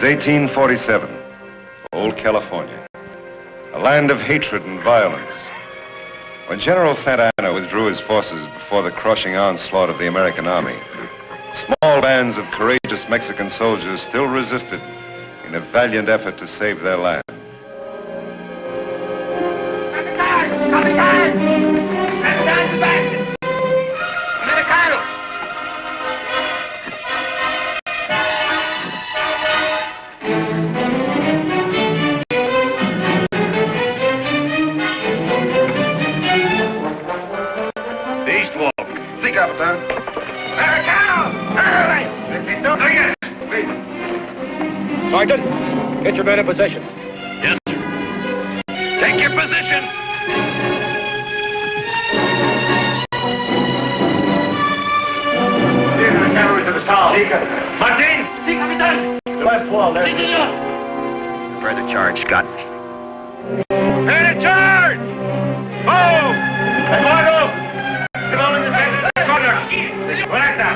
1847, old California, a land of hatred and violence. When General Santa Anna withdrew his forces before the crushing onslaught of the American army, small bands of courageous Mexican soldiers still resisted in a valiant effort to save their land. Sergeant, get your men in position. Yes, sir. Take your position. The cavalry to the south. Martin! Sí, capitán. The left wall there. Sí, senor. Prepare the charge, Scott. Prepare the charge! Move! Eduardo! Come on in the center of the corner. Right now.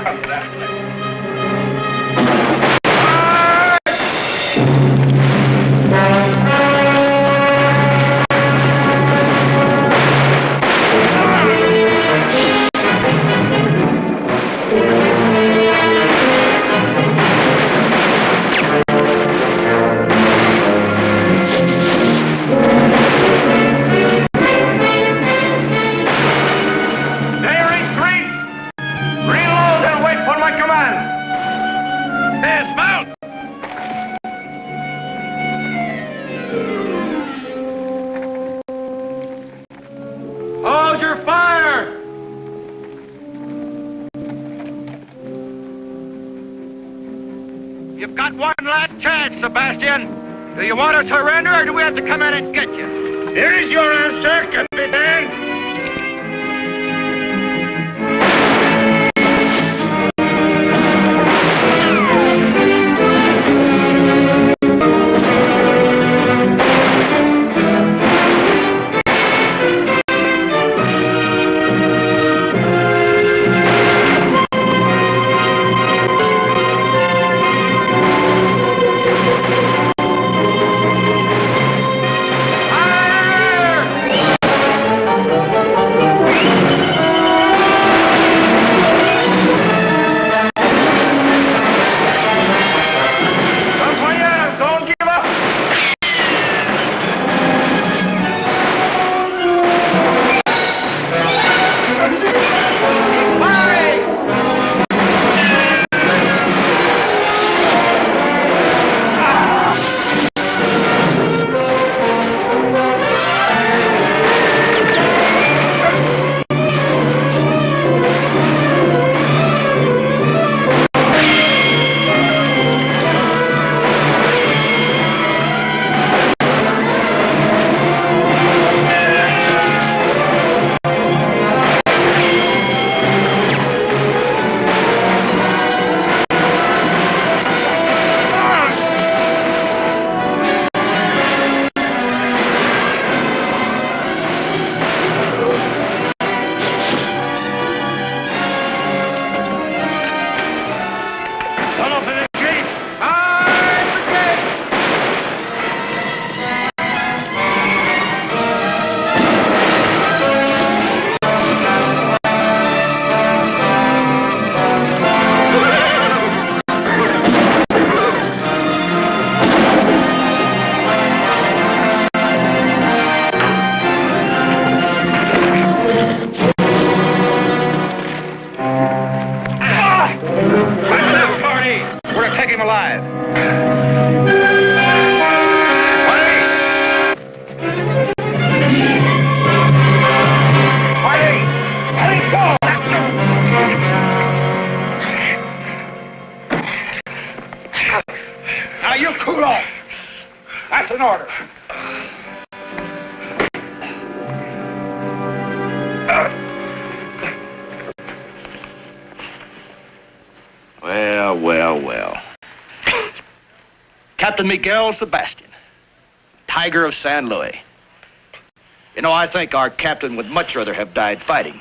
You've got one last chance, Sebastian. Do you want to surrender, or do we have to come in and get you? Here is your answer, Capitan. Well. Captain Miguel Sebastian, Tiger of San Luis. You know, I think our captain would much rather have died fighting.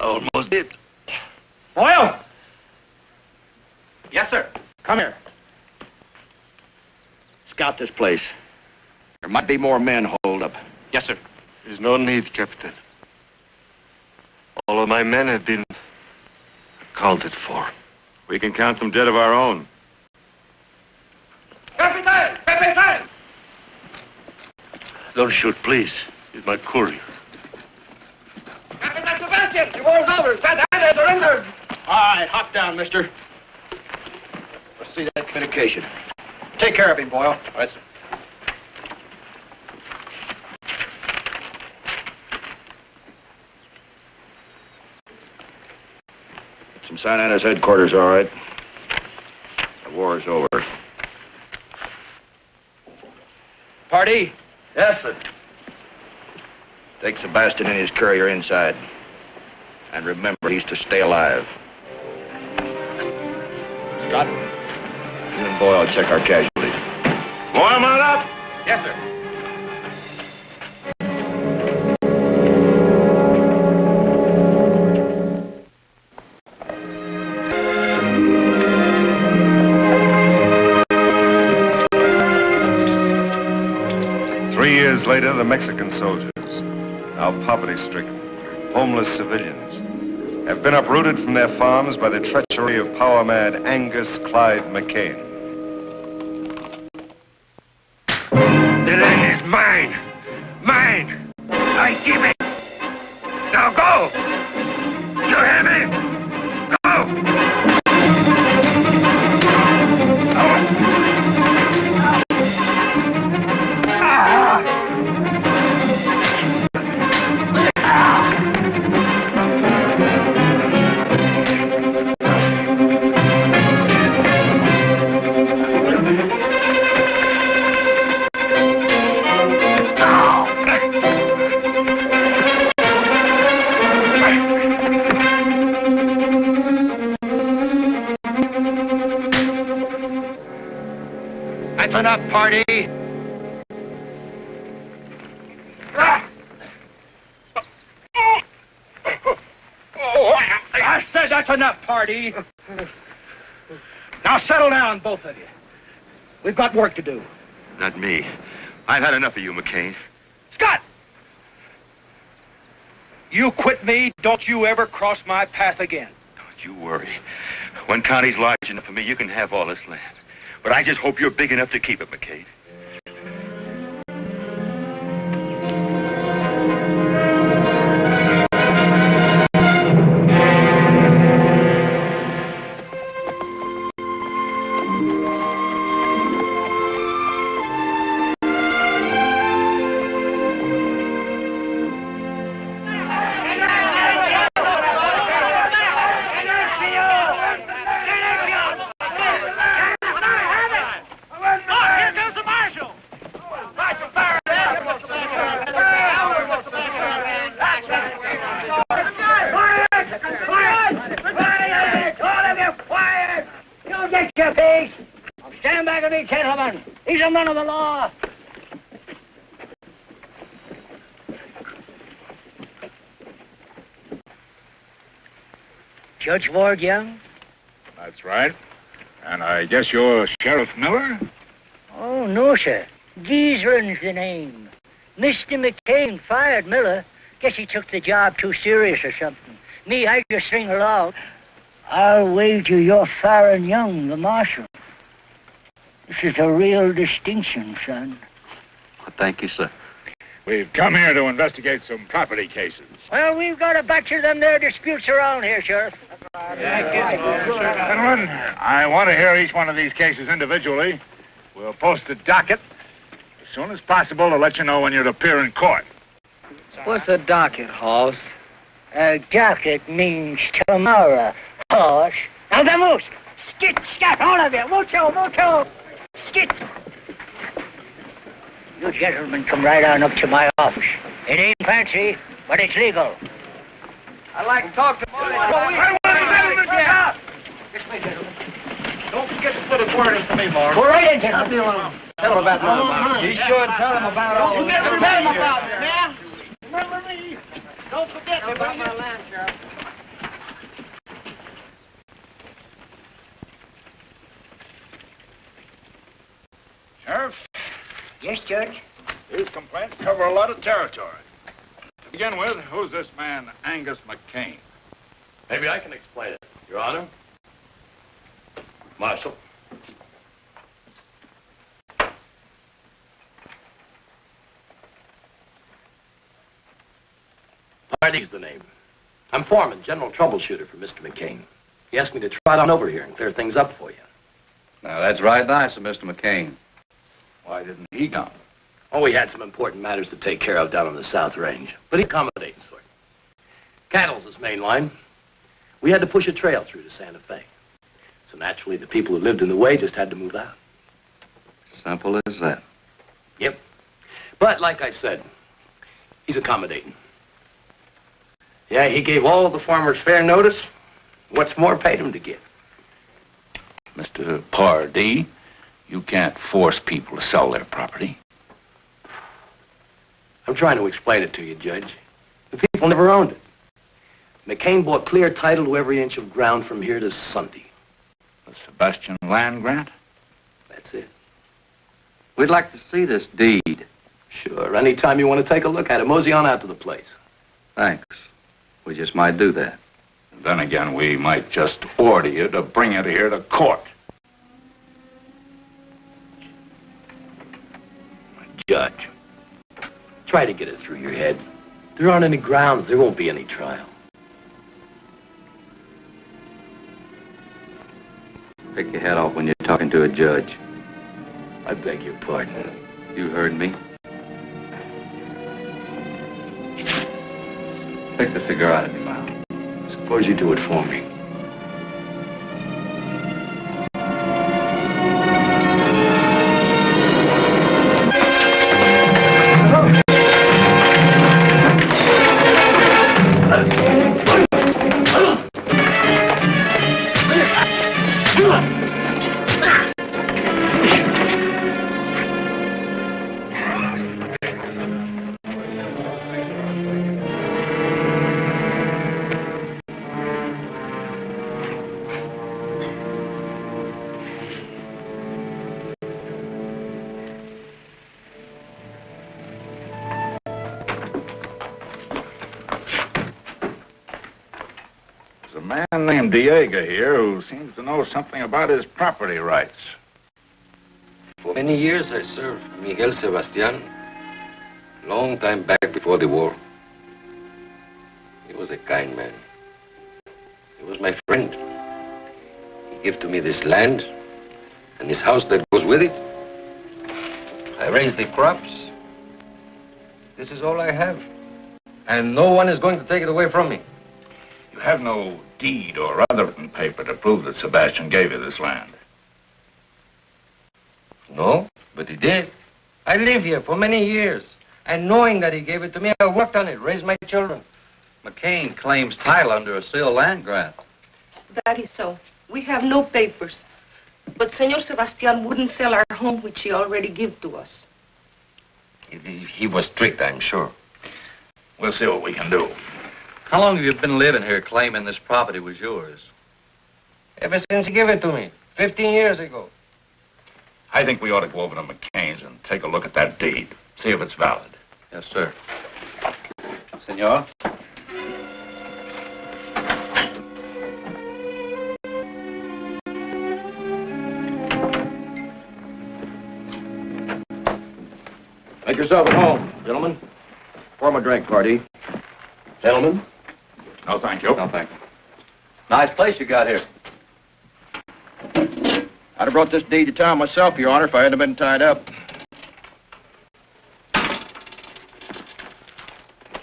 Almost did. Oil! Yes, sir. Come here. scout this place. There might be more men holed up. Yes, sir. There's no need, Captain. All of my men have been accounted for. We can count them dead of our own. Captain! Captain! Don't shoot, please. He's my courier. Captain Sebastian! You won't over. That hand is surrendered. All right, hop down, mister. Let's see that communication. Take care of him, Boyle. All right, sir. Some sign at his headquarters, all right. The war is over. Party? Yes, sir. Take Sebastian and his courier inside. And remember, he's to stay alive. Scott, you and Boyle check our casualties. Boy, mount up! Yes, sir. 3 years later, the Mexican soldiers, now poverty-stricken, homeless civilians, have been uprooted from their farms by the treachery of power-mad Angus McKane. The land is mine! Mine! I keep it! Now go! You hear me? Go! That's enough, party. I said that's enough, party. Now settle down, both of you. We've got work to do. Not me. I've had enough of you, McKane. Scott! You quit me, don't you ever cross my path again. Don't you worry. One county's large enough for me, you can have all this land. But I just hope you're big enough to keep it, McKane. He's a man of the law. Judge Ward Young? That's right. And I guess you're Sheriff Miller? Oh, no, sir. Geezeran's the name. Mr. McKane fired Miller. Guess he took the job too serious or something. Me, I just string along. I'll wager you're Faron Young, the marshal. This is a real distinction, son. Well, thank you, sir. We've come here to investigate some property cases. Well, we've got a batch of them there disputes around here, Sheriff. Gentlemen, I want to hear each one of these cases individually. We'll post a docket as soon as possible to let you know when you'd appear in court. What's a docket, Hoss? A docket means tomorrow, horse. Now, vamoose! Skit, scat, all of you! Mucho! Skit! You gentlemen come right on up to my office. It ain't fancy, but it's legal. I'd like to talk to Marty. This way, gentlemen. Don't forget to put a word in for me, Mark. Go right in, gentlemen. Tell him about my Be sure and tell him about all You get to tell him about it, man. Remember me. Don't forget about my land, Sheriff. Sheriff, Yes, Judge? These complaints cover a lot of territory. To begin with, who's this man, Angus McKane? Maybe I can explain it, Your Honor. Marshal. Marty's the name. I'm foreman, general troubleshooter for Mr. McKane. He asked me to trot on over here and clear things up for you. Now, that's right nice of Mr. McKane. Why didn't he come? Oh, we had some important matters to take care of down on the South Range, but he accommodating sort. Cattle's his main line. We had to push a trail through to Santa Fe. So naturally, the people who lived in the way just had to move out. Simple as that. Yep. But like I said, he's accommodating. Yeah, he gave all the farmers fair notice. What's more, paid him to give. Mr. Pardee, you can't force people to sell their property. I'm trying to explain it to you, Judge. The people never owned it. McKane bought clear title to every inch of ground from here to Sunday. The Sebastian land grant? That's it. We'd like to see this deed. Sure, anytime you want to take a look at it, mosey on out to the place. Thanks. We just might do that. And then again, we might just order you to bring it here to court. Judge, try to get it through your head. There aren't any grounds. There won't be any trial. Take your head off when you're talking to a judge. I beg your pardon. You heard me. Take the cigar out of your mouth. Suppose you do it for me. Named Diego here who seems to know something about his property rights. For many years I served Miguel Sebastian, long time back before the war. He was a kind man. He was my friend. He gave to me this land and this house that goes with it. I raised the crops. This is all I have. And no one is going to take it away from me. You have no deed or other written paper to prove that Sebastian gave you this land. No, but he did. I live here for many years. And knowing that he gave it to me, I worked on it, raised my children. McKane claims title under a sealed land grant. That is so. We have no papers. But Senor Sebastian wouldn't sell our home, which he already gave to us. He was strict, I'm sure. We'll see what we can do. How long have you been living here claiming this property was yours? Ever since he gave it to me, 15 years ago. I think we ought to go over to McCain's and take a look at that deed, see if it's valid. Yes, sir. Senor? Make yourself at home, gentlemen. Pour my drink, Marty. Gentlemen? No, thank you. No, thank you. Nice place you got here. I'd have brought this deed to town myself, Your Honor, if I hadn't been tied up.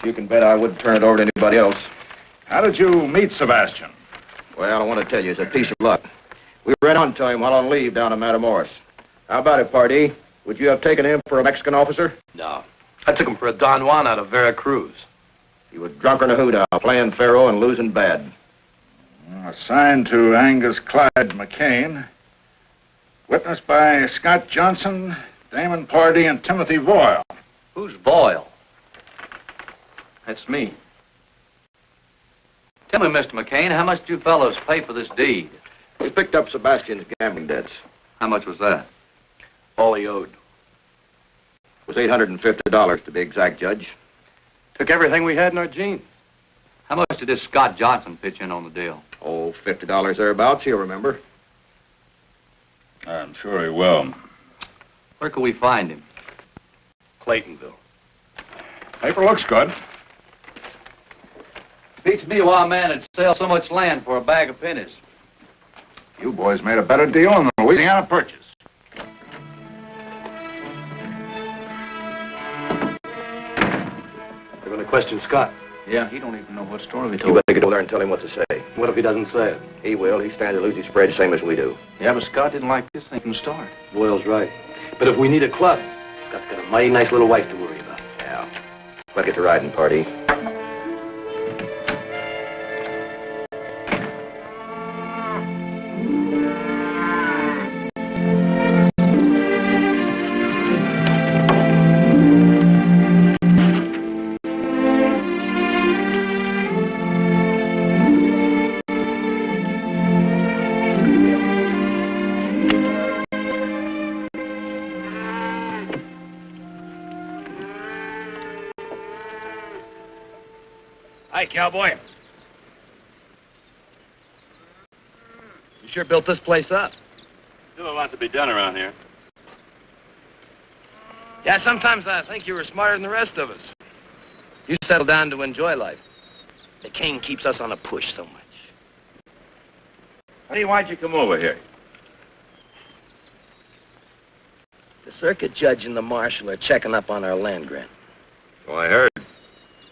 You can bet I wouldn't turn it over to anybody else. How did you meet Sebastian? Well, I want to tell you, it's a piece of luck. We ran on to him while on leave down in Matamoros. How about it, Pardee? Would you have taken him for a Mexican officer? No. I took him for a Don Juan out of Veracruz. He was drunk in a hoot out, playing faro and losing bad. Assigned to Angus Clyde McKane. Witnessed by Scott Johnson, Damon Pardee, and Timothy Boyle. Who's Boyle? That's me. Tell me, Mr. McKane, how much did you fellows pay for this deed? We picked up Sebastian's gambling debts. How much was that? All he owed. was $850 to be exact, Judge. Took everything we had in our jeans. How much did this Scott Johnson pitch in on the deal? Oh, $50 thereabouts, he'll remember. I'm sure he will. Where can we find him? Claytonville. Paper looks good. Beats me why a man would sell so much land for a bag of pennies. You boys made a better deal in the Louisiana Purchase. They're going to question Scott. Yeah, he don't even know what story we You told. better get over there and tell him what to say. What if he doesn't say it? He will. He stands to lose his spread same as we do. Yeah, but Scott didn't like this thing from the start. Boyle's right. But if we need a club, Scott's got a mighty nice little wife to worry about. Yeah. Let's get to riding, Party. Hi, cowboy. You sure built this place up. Still a lot to be done around here. Yeah, sometimes I think you were smarter than the rest of us. You settled down to enjoy life. The king keeps us on a push so much. Hey, why'd you come over here? The circuit judge and the marshal are checking up on our land grant. So I heard.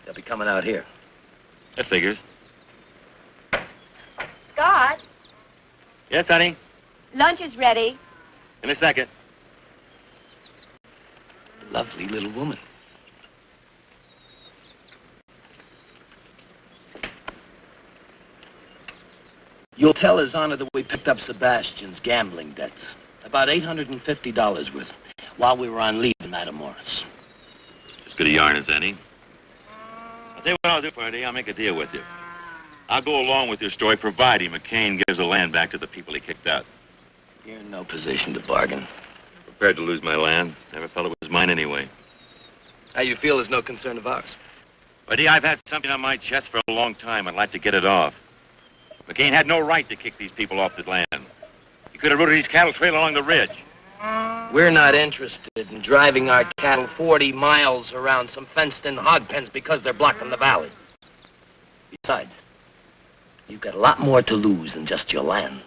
They'll be coming out here. That figures. Scott, Yes, honey? lunch is ready. In a second. Lovely little woman. You'll tell His Honor that we picked up Sebastian's gambling debts. About $850 worth, while we were on leave in Matamoros. As good a yarn as any. I'll tell you what I'll do, Party. I'll make a deal with you. I'll go along with your story, providing McKane gives the land back to the people he kicked out. You're in no position to bargain. Prepared to lose my land. Never felt it was mine anyway. How you feel is no concern of ours. Buddy, I've had something on my chest for a long time. I'd like to get it off. McKane had no right to kick these people off the land. He could have routed his cattle trail along the ridge. We're not interested in driving our cattle 40 miles around some fenced-in hog pens because they're blocking the valley. Besides, you've got a lot more to lose than just your land.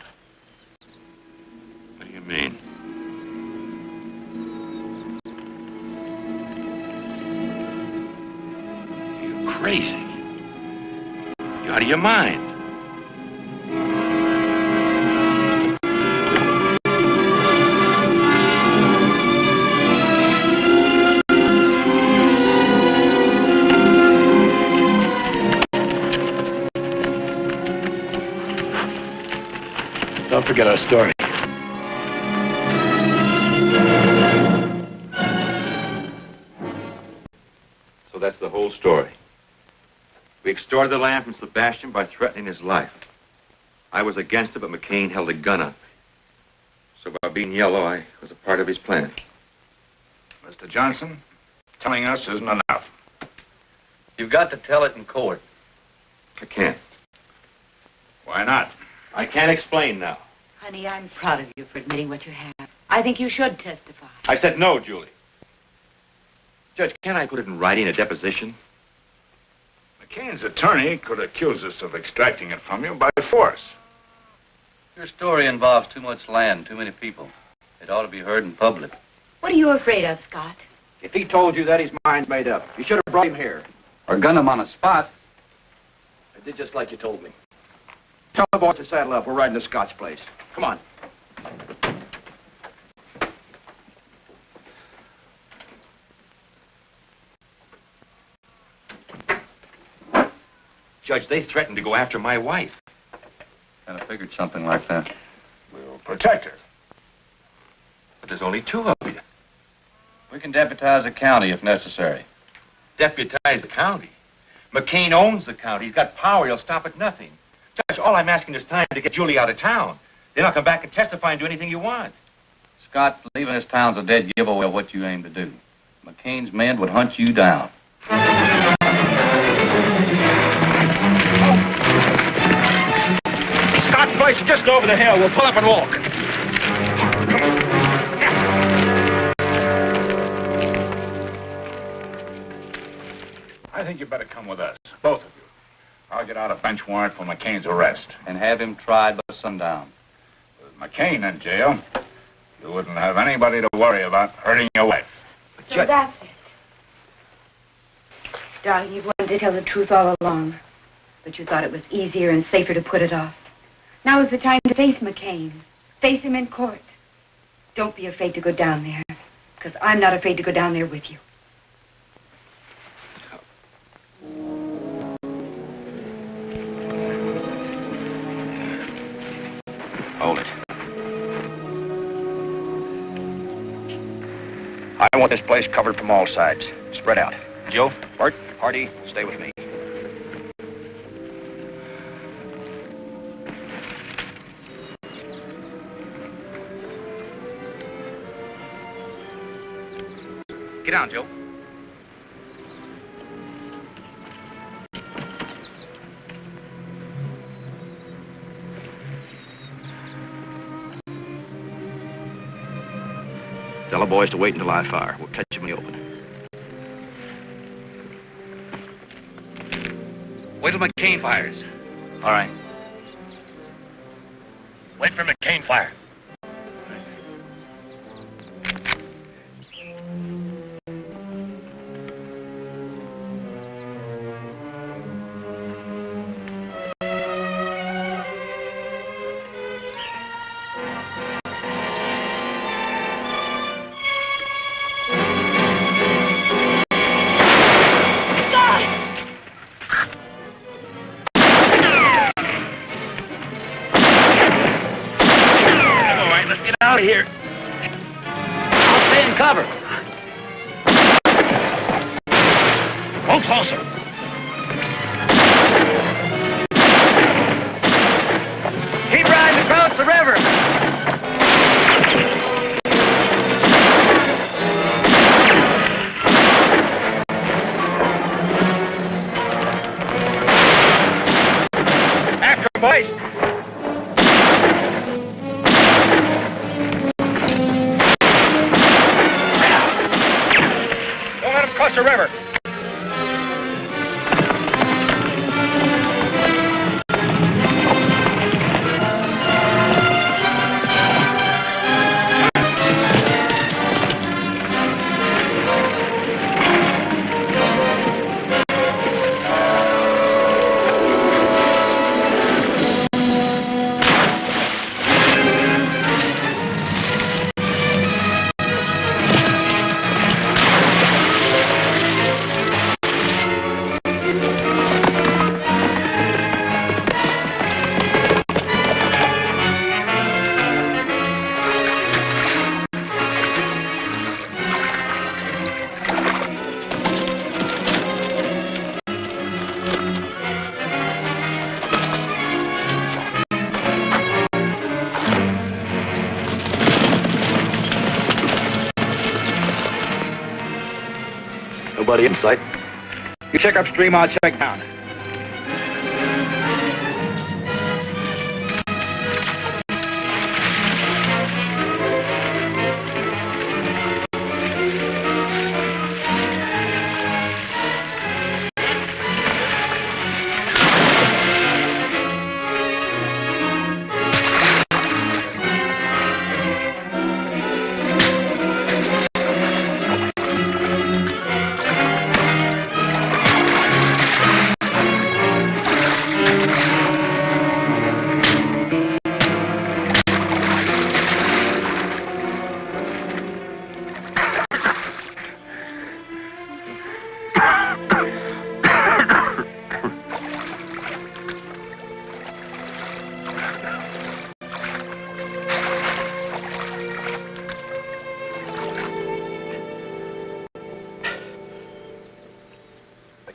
What do you mean? You're crazy. You're out of your mind. Don't forget our story. So that's the whole story. We extorted the land from Sebastian by threatening his life. I was against it, but McKane held a gun on me. So by being yellow, I was a part of his plan. Mr. Johnson, telling us isn't enough. You've got to tell it in court. I can't. Why not? I can't explain now. Honey, I'm proud of you for admitting what you have. I think you should testify. I said no, Julie. Judge, can't I put it in writing, a deposition? McCain's attorney could accuse us of extracting it from you by force. Your story involves too much land, too many people. It ought to be heard in public. What are you afraid of, Scott? If he told you that, his mind's made up. You should have brought him here. Or gun him on a spot. I did just like you told me. Tell the boys to saddle up. We're riding to Scott's place. Come on. Judge, they threatened to go after my wife. Kind of figured something like that. We'll protect her. But there's only two of you. We can deputize the county if necessary. Deputize the county. McKane owns the county. He's got power. He'll stop at nothing. Judge, all I'm asking is time to get Julie out of town. Then I'll come back and testify and do anything you want. Scott, leaving this town's a dead giveaway of what you aim to do. McKane's men would hunt you down. Scott's place is just over the hill. We'll pull up and walk. I think you better come with us, both of you. I'll get out a bench warrant for McKane's arrest. And have him tried by sundown. With McKane in jail, you wouldn't have anybody to worry about hurting your wife. So that's it. Darling, you've wanted to tell the truth all along. But you thought it was easier and safer to put it off. Now is the time to face McKane. Face him in court. Don't be afraid to go down there. Because I'm not afraid to go down there with you. Hold it. I want this place covered from all sides. Spread out. Joe? Bart? Hardy, stay with me. Get down, Joe. Tell the boys to wait until I fire. We'll catch them in the open. Wait till McKane fires. All right. Wait for McKane fire. Out of here. I'll stay in cover. Go closer. Keep riding across the river. After, boys. Across the river. Nobody in sight. You check upstream, I'll check down.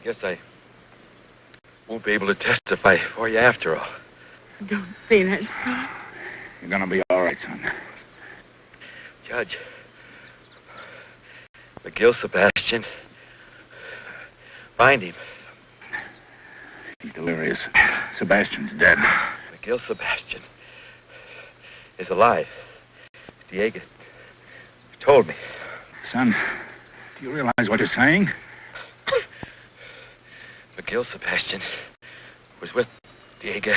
Guess I won't be able to testify for you after all. Don't say that, son. You're gonna be all right, son. Judge, Miguel Sebastian. Find him. He's delirious. Sebastian's dead. Miguel Sebastian is alive. Diego told me. Son, do you realize what you're saying? Miguel Sebastian was with Diego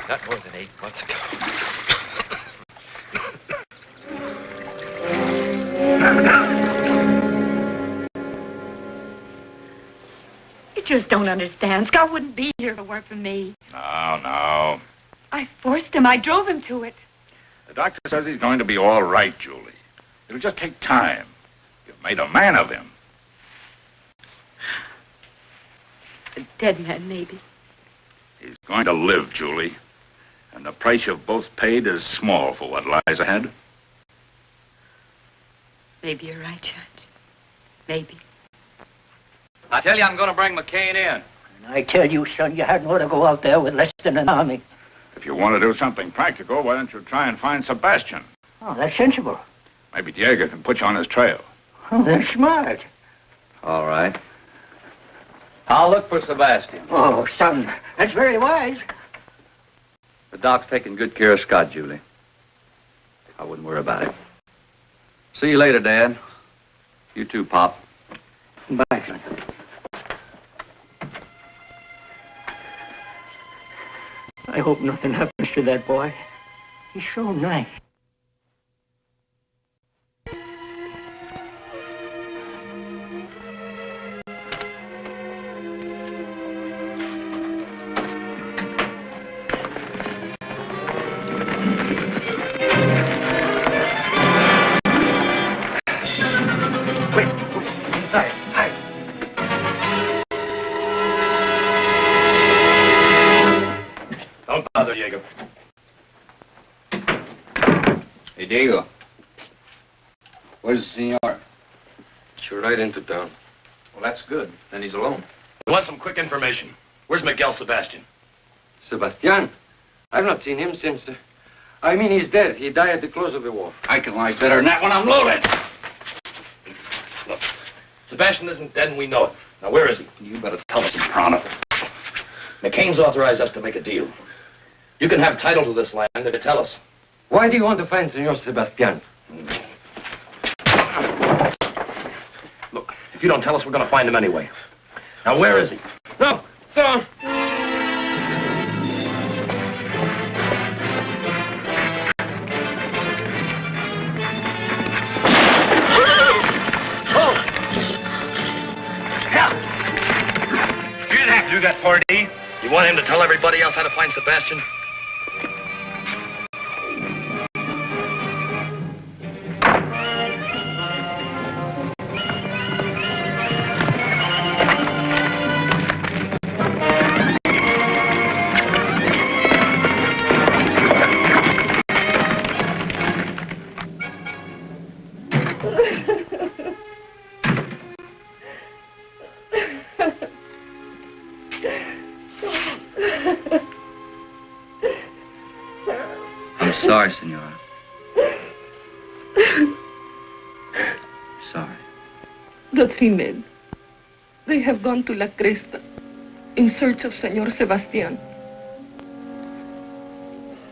not more than 8 months ago. You just don't understand. Scott wouldn't be here if it weren't for me. No. I forced him. I drove him to it. The doctor says he's going to be all right, Julie. It'll just take time. You've made a man of him. A dead man, maybe. He's going to live, Julie. And the price you've both paid is small for what lies ahead. Maybe you're right, Judge. Maybe. I tell you, I'm going to bring McKane in. And I tell you, son, you hadn't ought to go out there with less than an army. If you want to do something practical, why don't you try and find Sebastian? Oh, that's sensible. Maybe Diego can put you on his trail. Oh, that's smart. All right. I'll look for Sebastian. Oh, son, that's very wise. The doc's taking good care of Scott, Julie. I wouldn't worry about it. See you later, Dad. You too, Pop. Bye, son. I hope nothing happens to that boy. He's so nice. Diego. Hey, Diego. Where's the senor? Should ride into town. Well, that's good. Then he's alone. I want some quick information. Where's Miguel Sebastian? Sebastian? I've not seen him since... I mean, he's dead. He died at the close of the war. I can lie better than that when I'm loaded. Look, Sebastian isn't dead and we know it. Now, where is he? You better tell us, Soprano. McCain's authorized us to make a deal. You can have title to this land if you tell us. Why do you want to find Senor Sebastian? Look, if you don't tell us, we're going to find him anyway. Now, where is he? No, go on. You didn't have to do that, Party. You want him to tell everybody else how to find Sebastian? Sorry, senora. Sorry. The 3 men. They have gone to La Cresta in search of Senor Sebastian.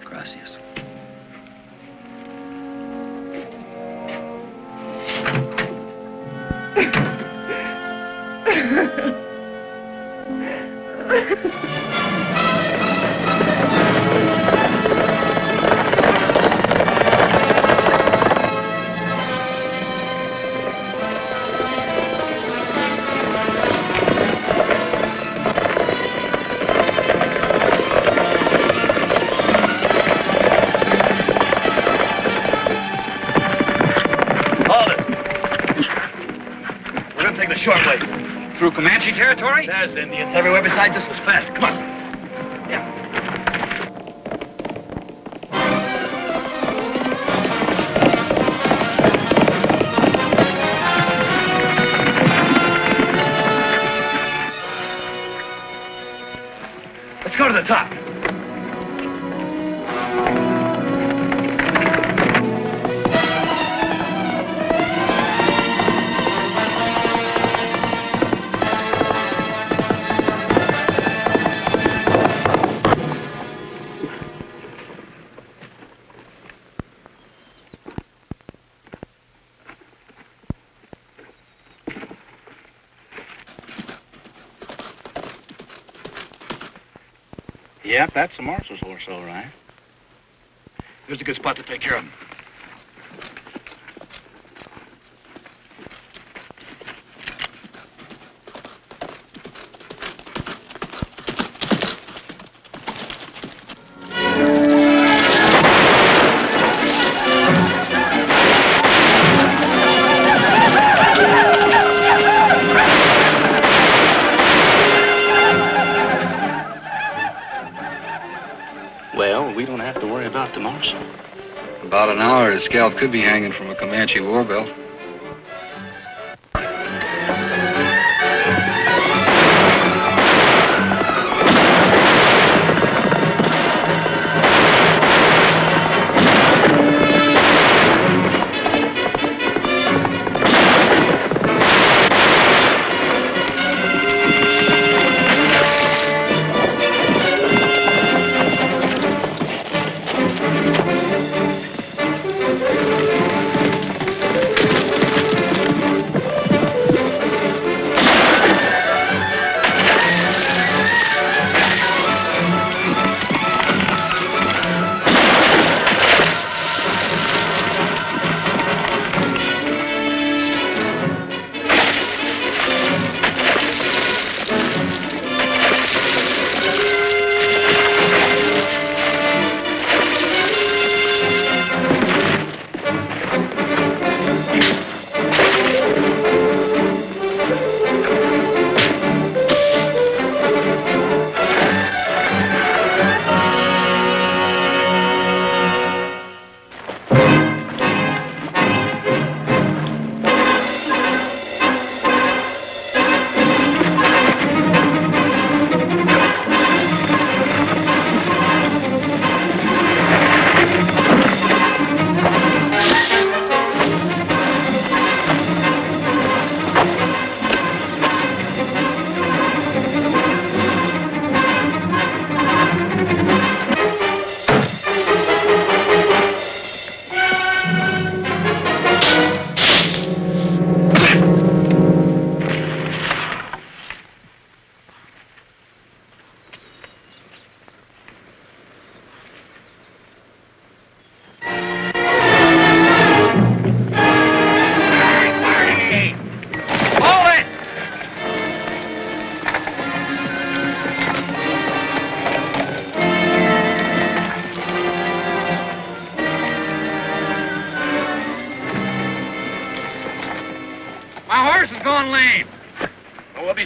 Gracias. Short way. Through Comanche territory? There's Indians everywhere besides this was fast. Come on. Yeah. Let's go to the top. Yep, that's the marshal's horse, all right. Here's a good spot to take care of him. Well, we don't have to worry about the marshal. About an hour, his scalp could be hanging from a Comanche war belt.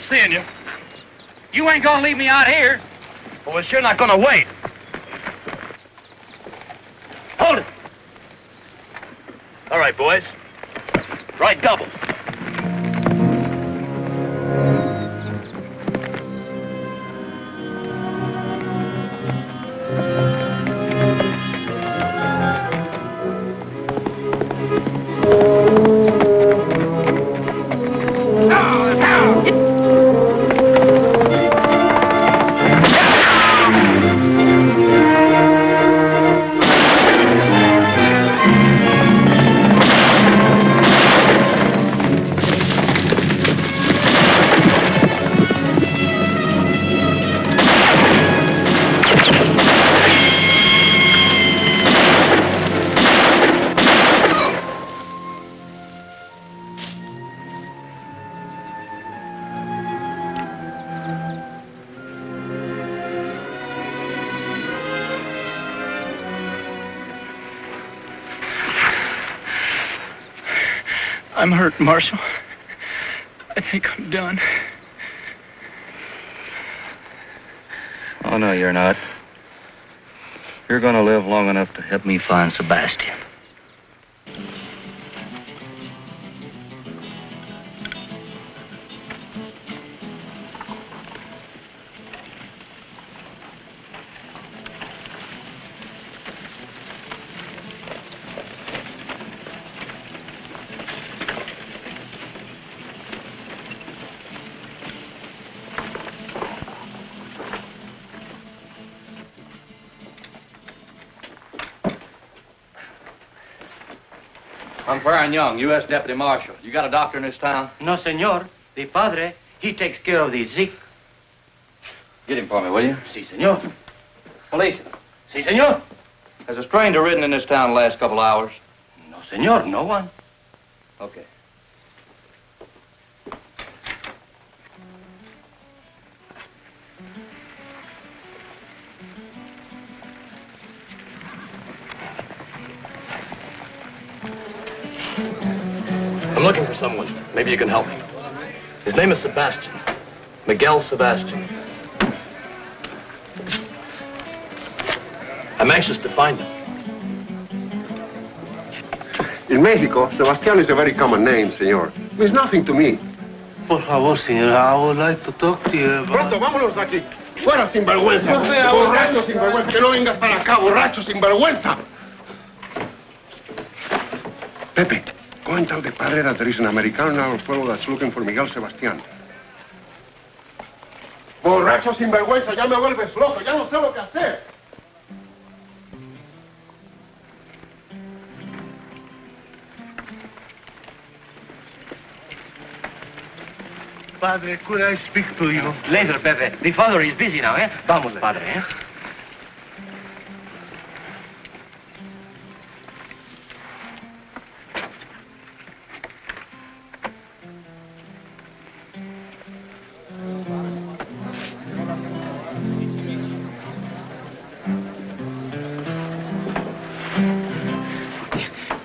Seeing you. You ain't gonna leave me out here. Well, we're sure not gonna wait. Hold it. All right, boys. Right double. I'm hurt, Marshal. I think I'm done. Oh, no, you're not. You're gonna live long enough to help me find Sebastian. I'm Faron Young, U.S. Deputy Marshal. You got a doctor in this town? No, senor. The padre, he takes care of the sick. Get him for me, will you? Si, senor. Police. Si, senor. Has a stranger ridden in this town the last couple hours? No, senor. No one. Okay. I'm looking for someone. Maybe you can help me. His name is Sebastian. Miguel Sebastian. I'm anxious to find him. In Mexico, Sebastian is a very common name, senor. It means nothing to me. Por favor, señor, I would like to talk to you about... Pronto, vámonos de aquí. Fuera, sinvergüenza. Borracho, sinvergüenza. Que no vengas para acá, borracho, sinvergüenza. Pepe, go and tell the padre that there is an American in our pueblo that's looking for Miguel Sebastian. Borracho, sinvergüenza, ya me vuelves loco. Ya no sé lo que hacer. Padre, could I speak to you? Later, Pepe. The father is busy now, eh? Vamos, padre, eh?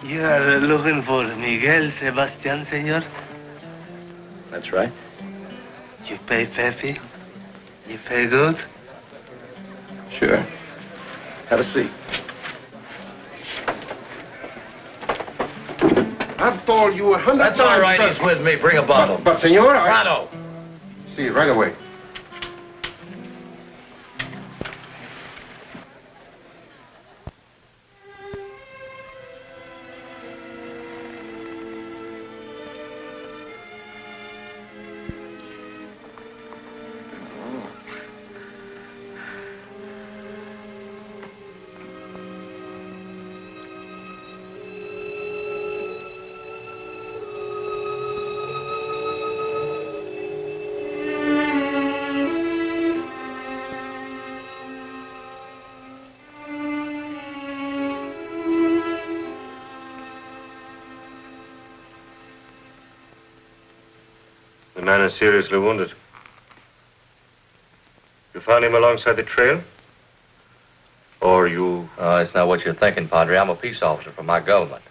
You are looking for Miguel Sebastian, senor? That's right. You pay Pepe? You pay good? Sure. Have a seat. I've told you 100 times. That's all right. Sir. He's with me. Bring a bottle. But senor, Prado. See, right away. The man is seriously wounded. You found him alongside the trail? Or you... It's not what you're thinking, Padre. I'm a peace officer for my government.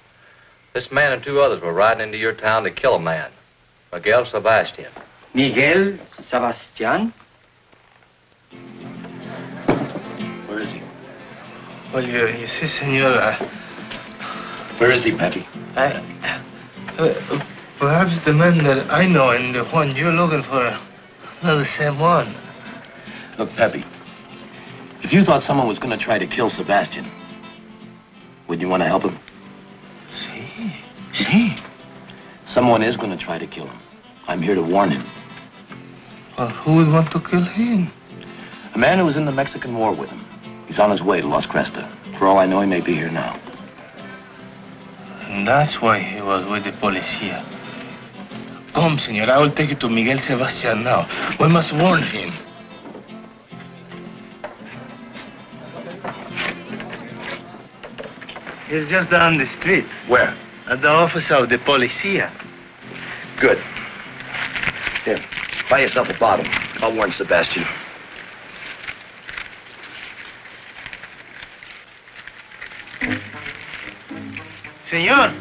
This man and two others were riding into your town to kill a man. Miguel Sebastian. Miguel Sebastian? Where is he? Well, you see, senor, Where is he, Pepe? Perhaps the man that I know and the one you're looking for are not the same one. Look, Pepe, if you thought someone was going to try to kill Sebastian, wouldn't you want to help him? See? Someone is going to try to kill him. I'm here to warn him. Well, who would want to kill him? A man who was in the Mexican War with him. He's on his way to Las Crestas. For all I know, he may be here now. And that's why he was with the policia. Come, senor, I will take you to Miguel Sebastian now. We must warn him. He's just down the street. Where? At the office of the policia. Good. Here, buy yourself a bottle. I'll warn Sebastian. Senor!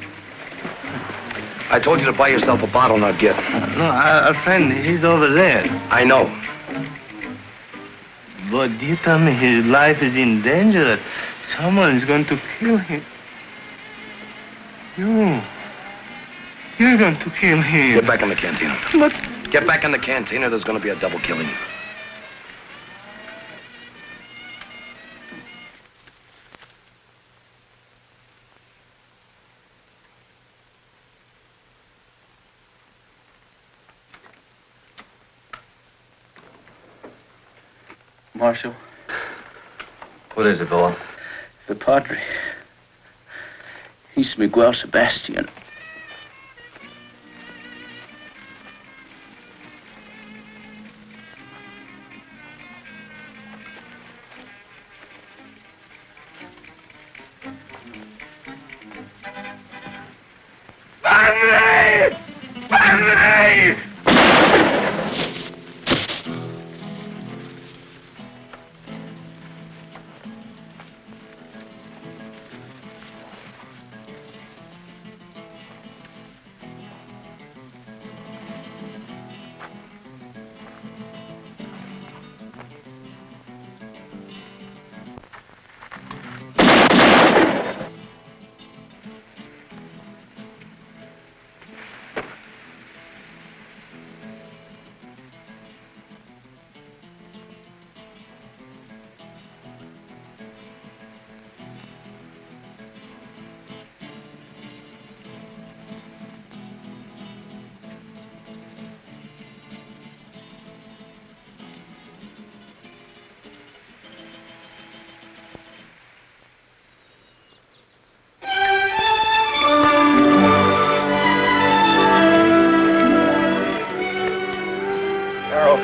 I told you to buy yourself a bottle, not get. No, our friend, he's over there. I know. But you tell me his life is in danger, that someone is going to kill him. You're going to kill him. Get back in the cantina. But... Get back in the cantina, there's going to be a double killing. Marshal. What is it, boy? The Padre. He's Miguel Sebastian. Padre!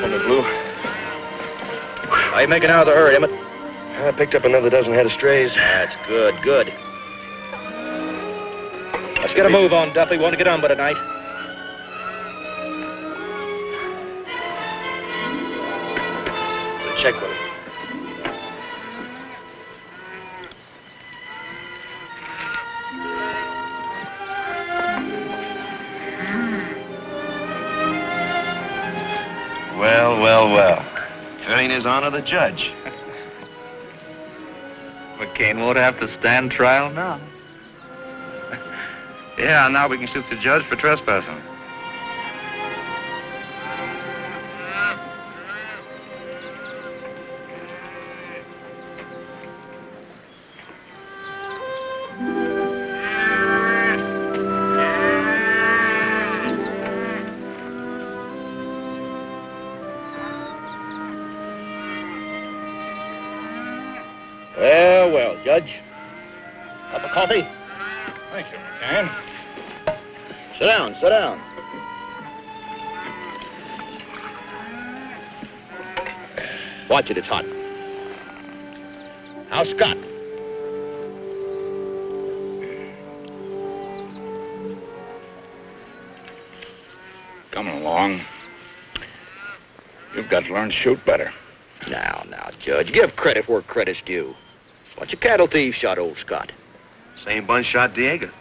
From the blue. How you making out of the herd, Emmett? I picked up another dozen head of strays. That's good, good. Let's get a move on, Duffy. Want to get on by tonight. Check with him. Well. Turning his honor the judge. McKane won't have to stand trial now. Yeah, now we can shoot the judge for trespassing. Well, Judge. Cup of coffee? Thank you, McKane. Sit down. Watch it, it's hot. How's Scott? Coming along. You've got to learn to shoot better. Now, Judge, give credit where credit's due. What's a cattle thief shot old Scott? Same bunch shot Diego.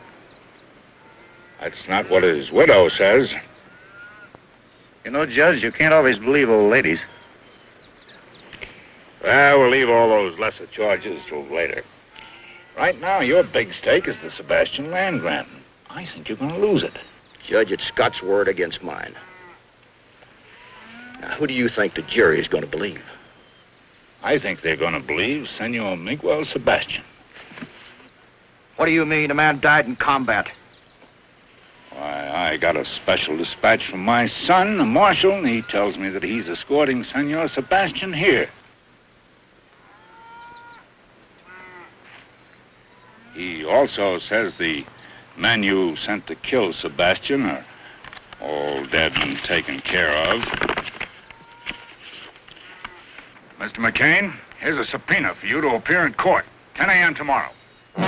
That's not what his widow says. You know, Judge, you can't always believe old ladies. Well, we'll leave all those lesser charges till later. Right now, your big stake is the Sebastian land grant. I think you're going to lose it. Judge, it's Scott's word against mine. Now, who do you think the jury is going to believe? I think they're going to believe Senor Miguel Sebastian. What do you mean? A man died in combat. Why, I got a special dispatch from my son, the marshal, and he tells me that he's escorting Senor Sebastian here. He also says the men you sent to kill Sebastian are all dead and taken care of. Mr. McKane, here's a subpoena for you to appear in court, 10 a.m. tomorrow. I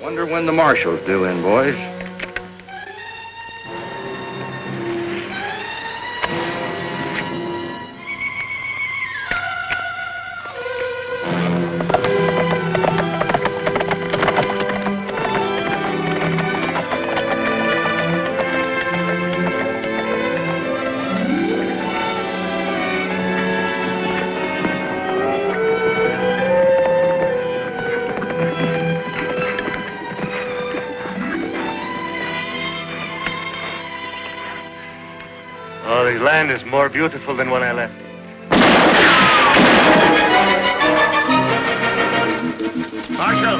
wonder when the marshal's due in, boys. Oh, the land is more beautiful than when I left. Marshal,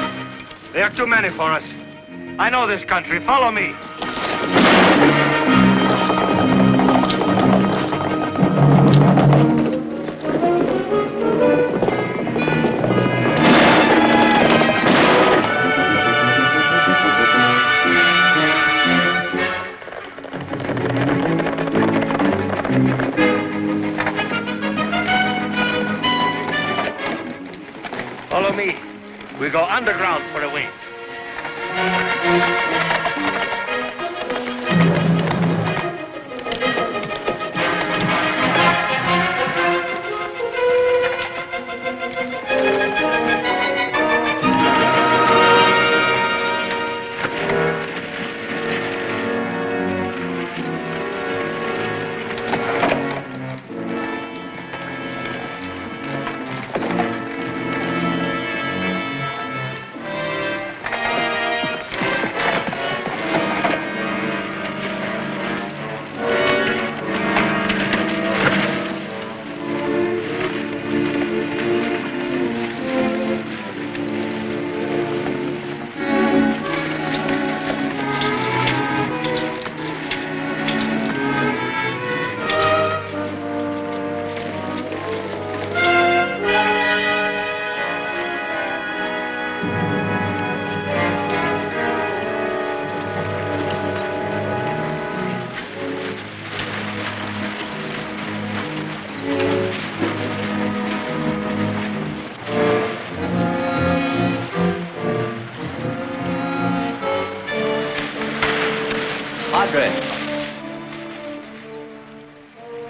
there are too many for us. I know this country. Follow me. We go underground for a wings.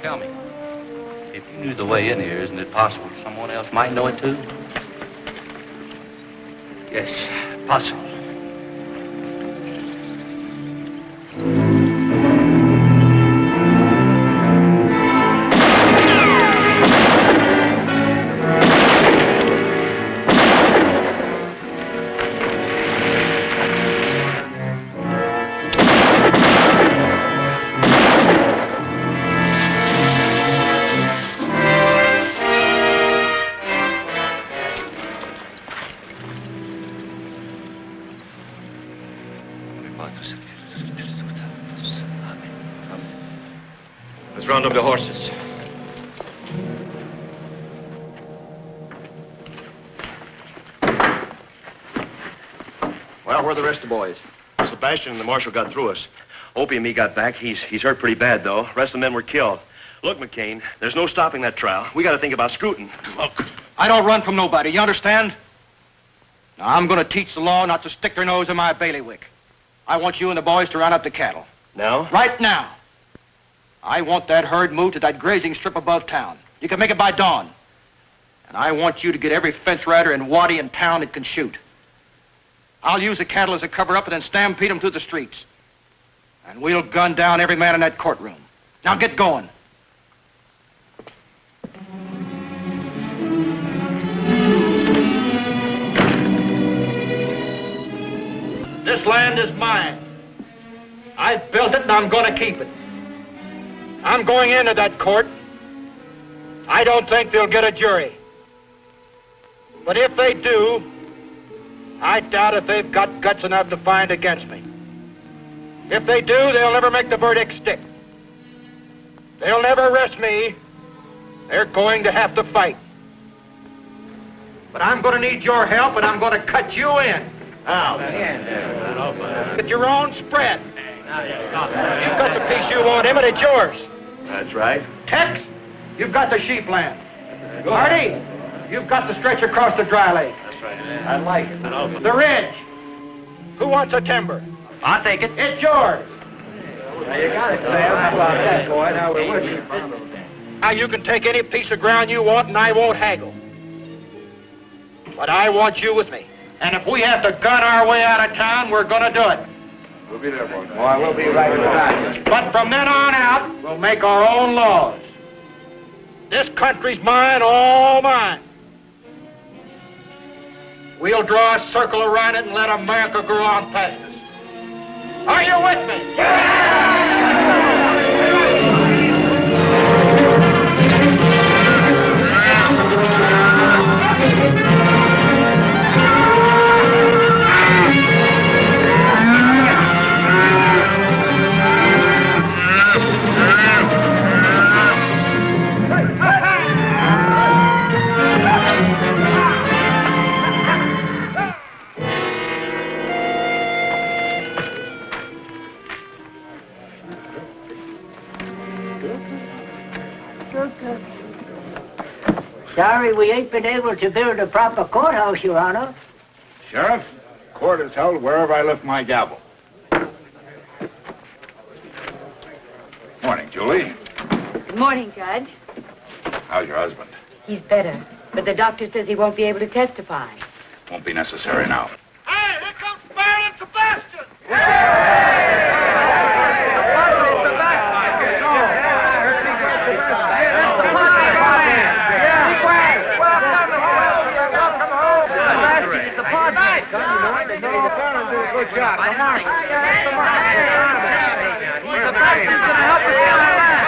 Tell me, if you knew the way in here, isn't it possible someone else might know it too? Yes, possible. Let's round up the horses. Well, where are the rest of the boys? Sebastian and the marshal got through us. Opie and me got back. He's hurt pretty bad, though. The rest of the men were killed. Look, McKane, there's no stopping that trial. We got to think about scooting. Look, I don't run from nobody, you understand? Now, I'm going to teach the law not to stick their nose in my bailiwick. I want you and the boys to round up the cattle. Now? Right now. I want that herd moved to that grazing strip above town. You can make it by dawn. And I want you to get every fence rider and waddy in town that can shoot. I'll use the cattle as a cover-up and then stampede them through the streets. And we'll gun down every man in that courtroom. Now get going. This land is mine. I built it and I'm going to keep it. I'm going into that court. I don't think they'll get a jury. But if they do, I doubt if they've got guts enough to find against me. If they do, they'll never make the verdict stick. They'll never arrest me. They're going to have to fight. But I'm going to need your help, and I'm going to cut you in. Now, get your own spread. You've got the piece you want, Emmett, it's yours. That's right. Tex, you've got the sheep land. Marty, you've got the stretch across the dry lake. That's right. I like it. The ridge. Who wants a timber? I'll take it. It's yours. Now, you got it, Sam. How about that, boy? Now, we're with you. Now, you can take any piece of ground you want, and I won't haggle. But I want you with me. And if we have to gun our way out of town, we're going to do it. We'll be there, boy. Boy, we'll be right behind you. But from then on out, we'll make our own laws. This country's mine, all mine. We'll draw a circle around it and let America go on past us. Are you with me? Sorry we ain't been able to build a proper courthouse, Your Honor. Sheriff, court is held wherever I lift my gavel. Morning, Julie. Good morning, Judge. How's your husband? He's better, but the doctor says he won't be able to testify. Won't be necessary now. Hey, here comes Faron and Sebastian! Good job. Come on. Sebastian's gonna help us get our land.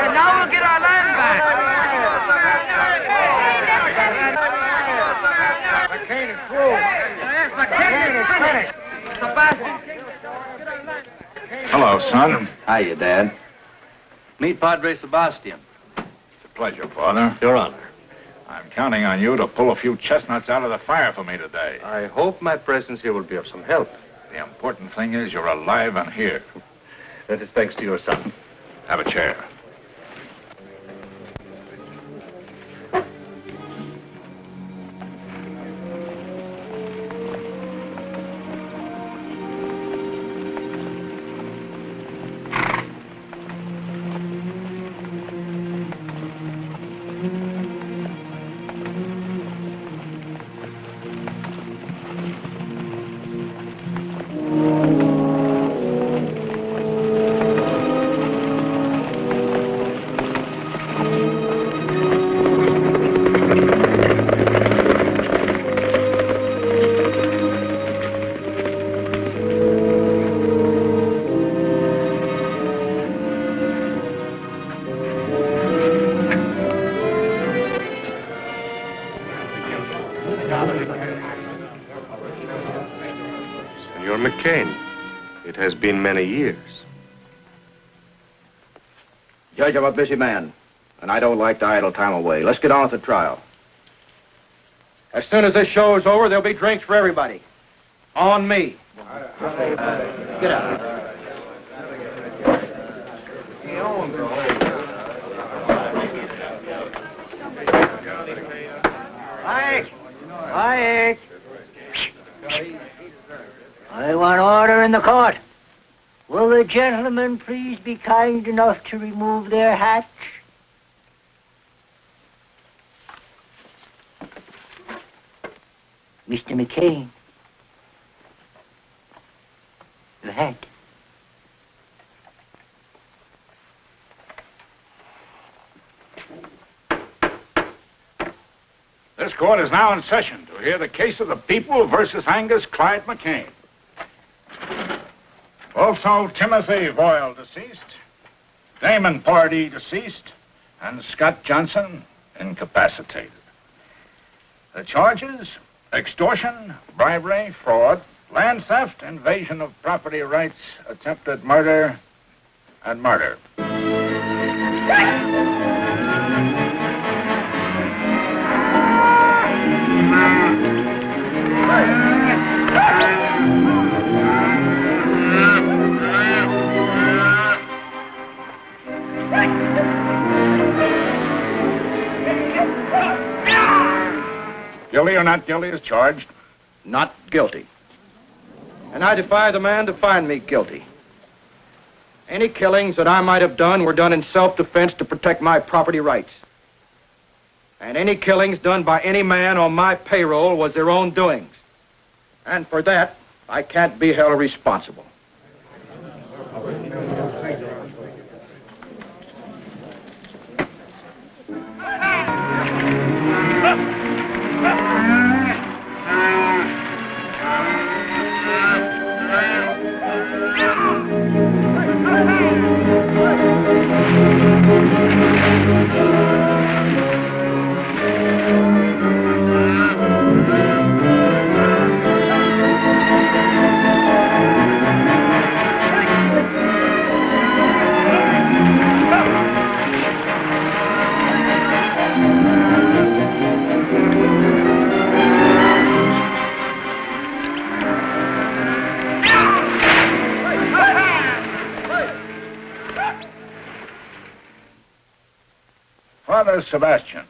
And now we'll get our land back. McKane is through. Yes, McKane is finished. Sebastian. Hello, son. Hiya, Dad. Meet Padre Sebastian. It's a pleasure, Father. Your Honor. I'm counting on you to pull a few chestnuts out of the fire for me today. I hope my presence here will be of some help. The important thing is you're alive and here. That is thanks to your son. Have a chair. Senor McKane, it has been many years. Judge, I'm a busy man, and I don't like to idle time away. Let's get on with the trial. As soon as this show is over, there'll be drinks for everybody. On me. Get out. Quiet. I want order in the court. Will the gentlemen please be kind enough to remove their hats? Mr. McKane. The hat. This court is now in session to hear the case of the people versus Angus Clyde McKane. Also, Timothy Boyle, deceased, Damon Party, deceased, and Scott Johnson, incapacitated. The charges, extortion, bribery, fraud, land theft, invasion of property rights, attempted murder, and murder. Guilty or not guilty is charged? Not guilty. And I defy the man to find me guilty. Any killings that I might have done were done in self-defense to protect my property rights. And any killings done by any man on my payroll was their own doings. And for that, I can't be held responsible. Father Sebastian,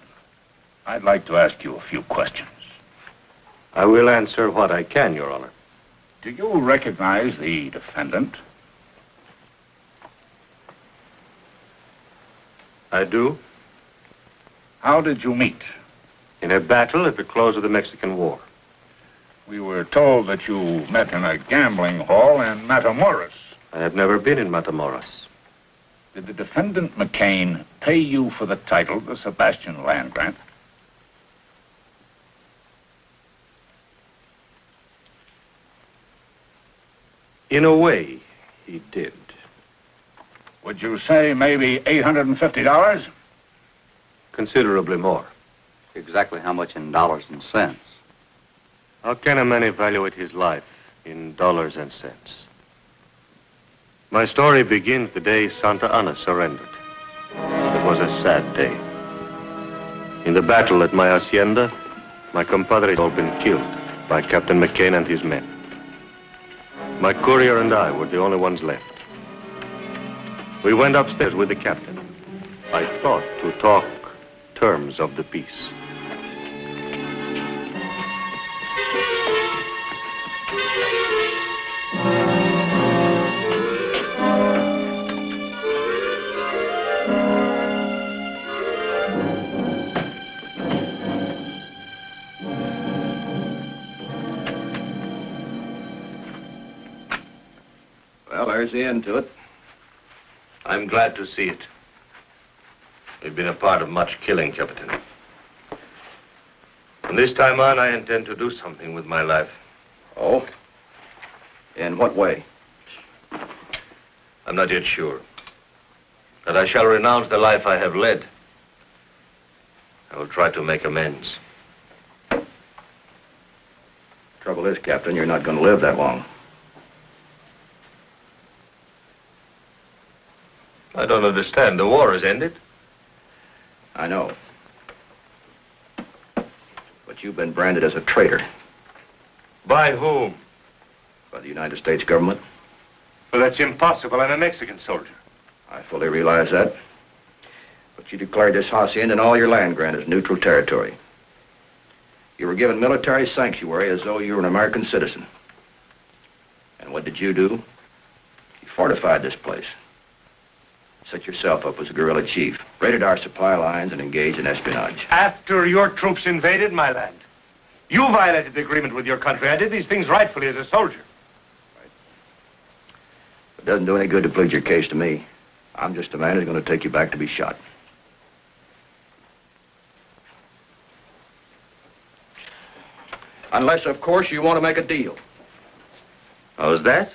I'd like to ask you a few questions. I will answer what I can, Your Honor. Do you recognize the defendant? I do. How did you meet? In a battle at the close of the Mexican War. We were told that you met in a gambling hall in Matamoros. I have never been in Matamoros. Did the defendant McKane pay you for the title, the Sebastian land grant? In a way, he did. Would you say maybe $850? Considerably more. Exactly how much in dollars and cents? How can a man evaluate his life in dollars and cents? My story begins the day Santa Ana surrendered. It was a sad day. In the battle at my hacienda, my compadres had all been killed by Captain McKane and his men. My courier and I were the only ones left. We went upstairs with the captain. I thought to talk terms of the peace. Well, there's the end to it. I'm glad to see it. We've been a part of much killing, Captain. From this time on, I intend to do something with my life. Oh? In what way? I'm not yet sure. But I shall renounce the life I have led. I will try to make amends. Trouble is, Captain, you're not going to live that long. I don't understand. The war has ended. I know. But you've been branded as a traitor. By whom? By the United States government. Well, that's impossible. I'm a Mexican soldier. I fully realize that. But you declared this hacienda and all your land grant as neutral territory. You were given military sanctuary as though you were an American citizen. And what did you do? You fortified this place. Set yourself up as a guerrilla chief, raided our supply lines, and engaged in espionage. After your troops invaded my land, you violated the agreement with your country. I did these things rightfully as a soldier. Right. It doesn't do any good to plead your case to me. I'm just a man who's going to take you back to be shot. Unless, of course, you want to make a deal. How's that?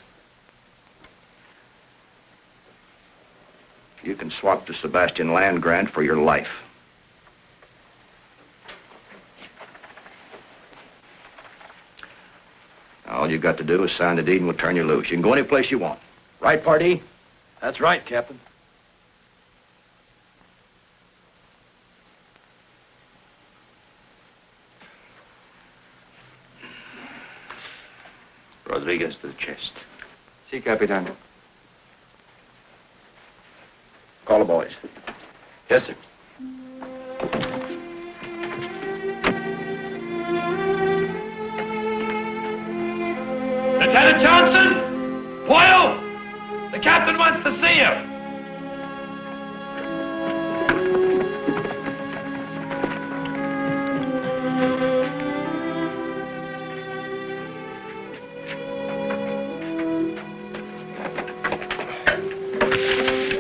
You can swap the Sebastian land grant for your life. All you've got to do is sign the deed and we'll turn you loose. You can go any place you want. Right, Party? That's right, Captain. Rodriguez to the chest. Si, Capitan. Call the boys. Yes, sir. Lieutenant Johnson! Boyle! The captain wants to see you.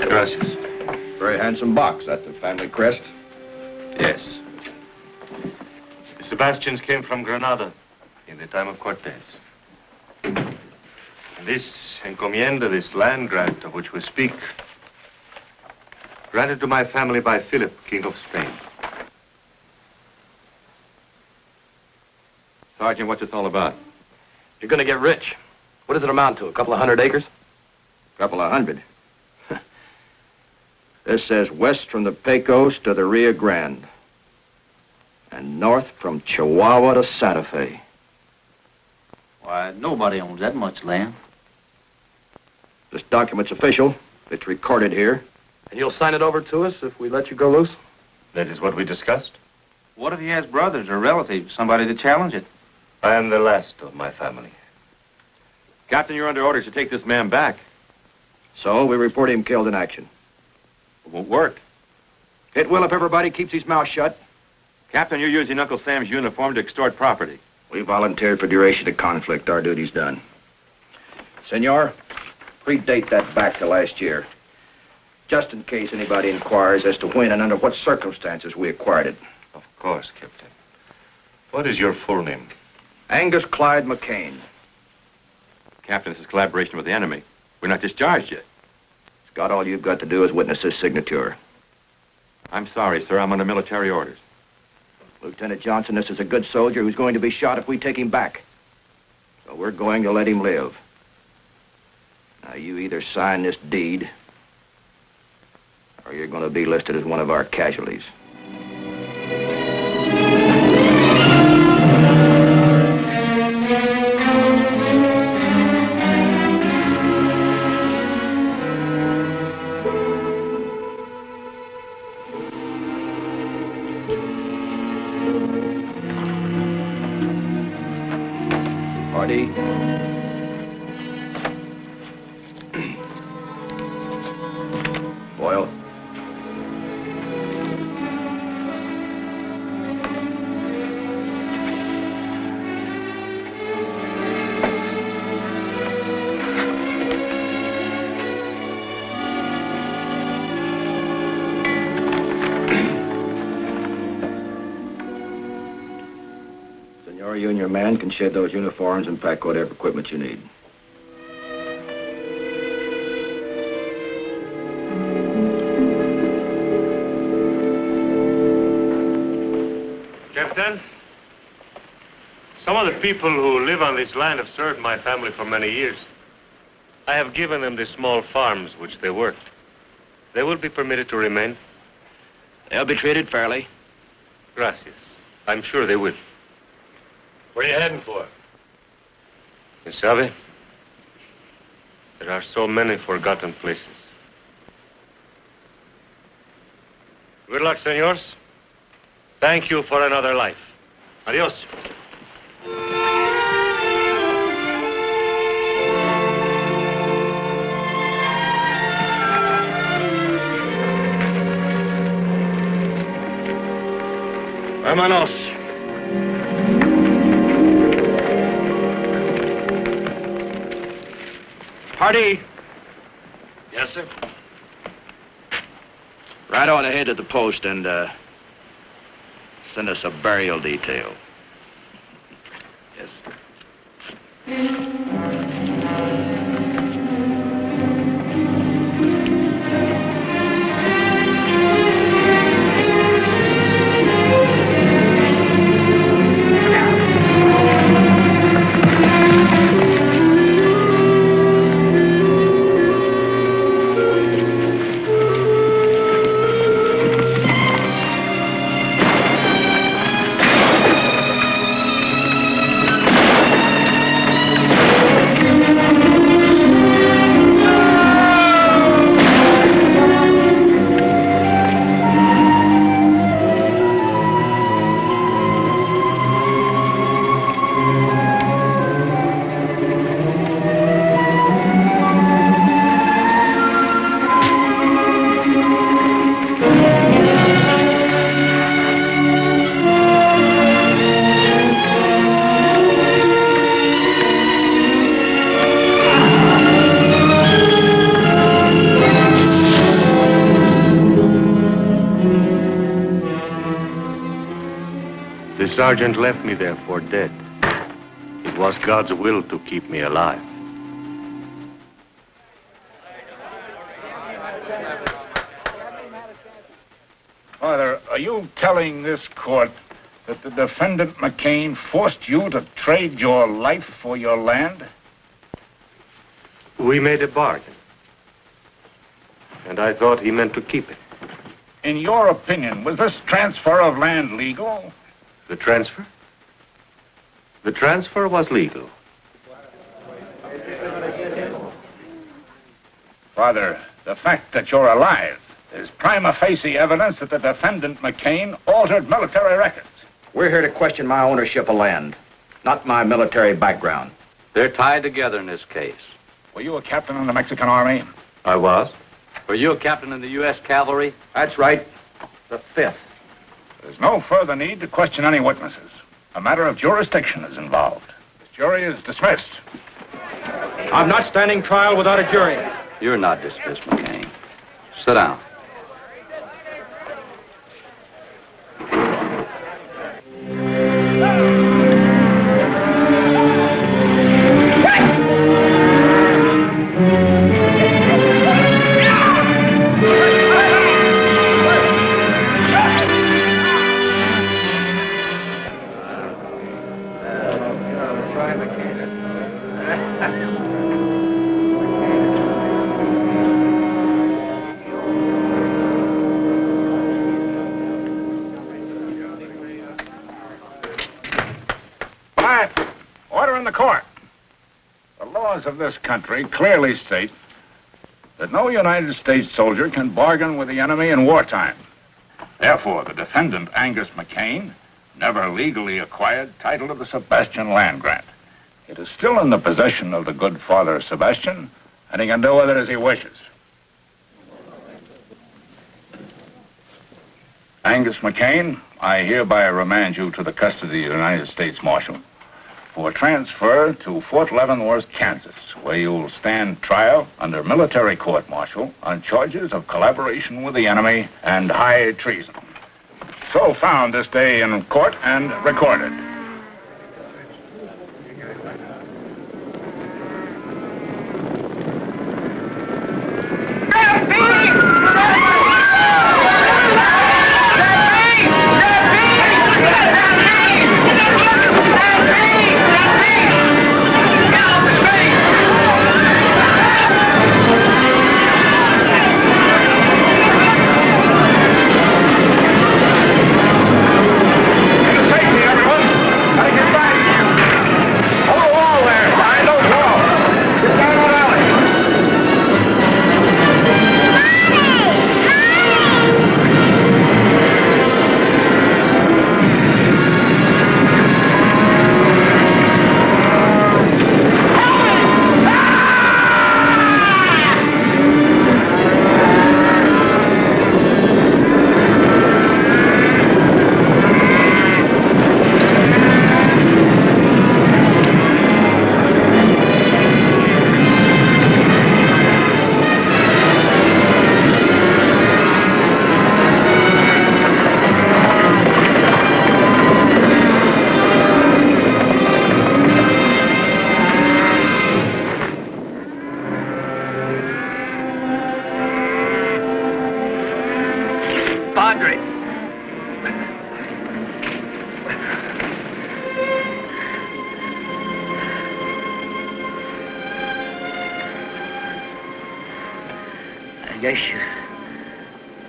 Gracias. Very handsome box. That's the family crest. Yes. The Sebastians came from Granada in the time of Cortez. And this encomienda, this land grant of which we speak, granted to my family by Philip, King of Spain. Sergeant, what's this all about? You're gonna get rich. What does it amount to, a couple of 100 acres? Couple of 100. This says west from the Pecos to the Rio Grande. And north from Chihuahua to Santa Fe. Why, nobody owns that much land. This document's official. It's recorded here. And you'll sign it over to us if we let you go loose? That is what we discussed. What if he has brothers or relatives, somebody to challenge it? I am the last of my family. Captain, you're under orders to take this man back. So we report him killed in action. It won't work. It will if everybody keeps his mouth shut. Captain, you're using Uncle Sam's uniform to extort property. We volunteered for duration of conflict. Our duty's done. Senor, predate that back to last year. Just in case anybody inquires as to when and under what circumstances we acquired it. Of course, Captain. What is your full name? Angus Clyde McKane. Captain, this is collaboration with the enemy. We're not discharged yet. Scott, all you've got to do is witness this signature. I'm sorry, sir. I'm under military orders. Lieutenant Johnson, this is a good soldier who's going to be shot if we take him back. So we're going to let him live. Now, you either sign this deed, or you're going to be listed as one of our casualties. Marty. Boyle. Senor, you and your man can shed those uniforms and pack whatever equipment you need. Captain, some of the people who live on this land have served my family for many years. I have given them the small farms which they worked. They will be permitted to remain. They'll be treated fairly. Gracias. I'm sure they will. Where are you heading for? You sabe, there are so many forgotten places. Good luck, senors. Thank you for another life. Adios. Vámonos. Marty. Yes, sir. Right on ahead to the post and send us a burial detail. Yes, sir. The sergeant left me there for dead. It was God's will to keep me alive. Father, are you telling this court that the defendant McKane forced you to trade your life for your land? We made a bargain. And I thought he meant to keep it. In your opinion, was this transfer of land legal? The transfer? The transfer was legal. Father, the fact that you're alive is prima facie evidence that the defendant McKane altered military records. We're here to question my ownership of land. not my military background. They're tied together in this case. Were you a captain in the Mexican Army? I was. Were you a captain in the U.S. Cavalry? That's right. The 5th. There's no further need to question any witnesses. A matter of jurisdiction is involved. This jury is dismissed. I'm not standing trial without a jury. You're not dismissed, McKane. Sit down. Of this country clearly state that no United States soldier can bargain with the enemy in wartime. Therefore, the defendant, Angus McKane, never legally acquired title to the Sebastian land grant. It is still in the possession of the good Father Sebastian, and he can do with it as he wishes. Angus McKane, I hereby remand you to the custody of the United States Marshal for transfer to Fort Leavenworth, Kansas, where you will stand trial under military court-martial on charges of collaboration with the enemy and high treason. So found this day in court and recorded.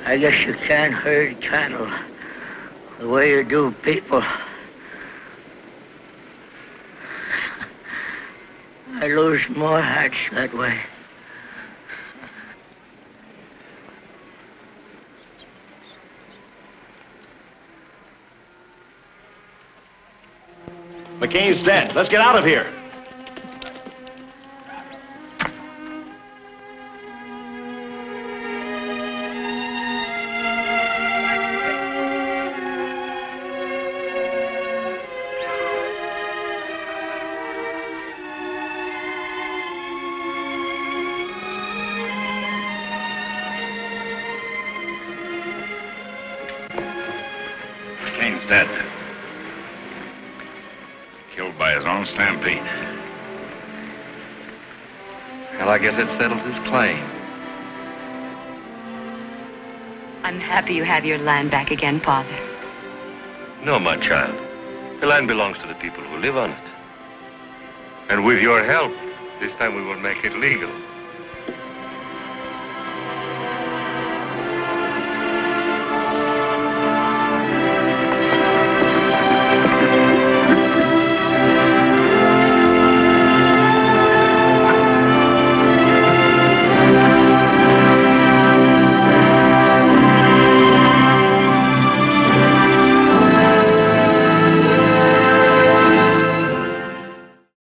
I guess you can't herd cattle the way you do people. I lose more hearts that way. McCain's dead. Let's get out of here. McCain's dead. Killed by his own stampede. Well, I guess it settles his claim. I'm happy you have your land back again, Father. No, my child. The land belongs to the people who live on it. And with your help, this time we will make it legal.